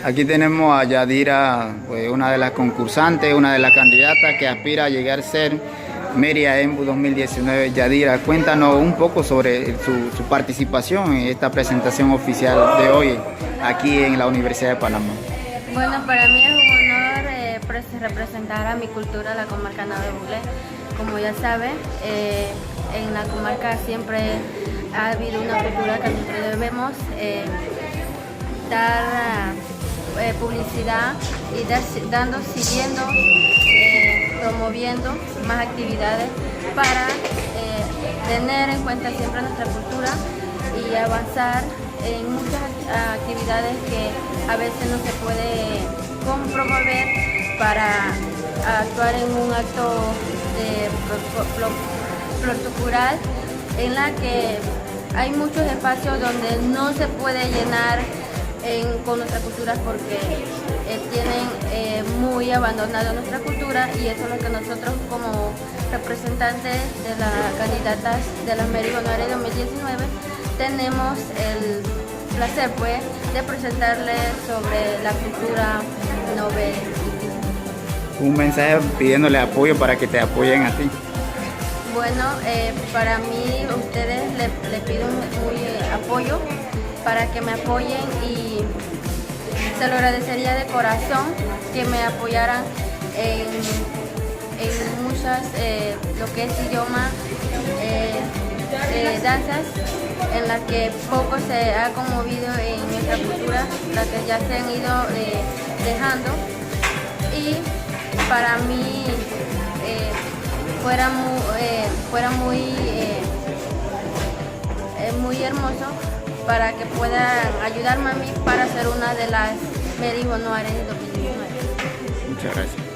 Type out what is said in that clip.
Aquí tenemos a Yadira, pues, una de las concursantes, una de las candidatas que aspira a llegar a ser Mérida EMBU 2019. Yadira, cuéntanos un poco sobre su participación en esta presentación oficial de hoy aquí en la Universidad de Panamá. Bueno, para mí es un honor representar a mi cultura, la comarca Navebuglé. Como ya saben, en la comarca siempre ha habido una cultura que nosotros debemos dar publicidad y siguiendo, promoviendo más actividades para tener en cuenta siempre nuestra cultura y avanzar en muchas actividades que a veces no se puede promover para actuar en un acto protocolaral en la que hay muchos espacios donde no se puede llenar con nuestra cultura porque tienen muy abandonado nuestra cultura, y eso es lo que nosotros como representantes de las candidatas de las Mérida 2019 tenemos el placer pues de presentarles sobre la cultura novel. Un mensaje pidiéndole apoyo para que te apoyen a ti. Bueno, para mí ustedes le pido muy apoyo para que me apoyen, y se lo agradecería de corazón que me apoyaran en muchas, lo que es idioma, danzas, en las que poco se ha conmovido en nuestra cultura, las que ya se han ido dejando, y para mí fuera muy hermoso para que puedan ayudarme a mí para ser una de las Mérida 2019. Muchas gracias.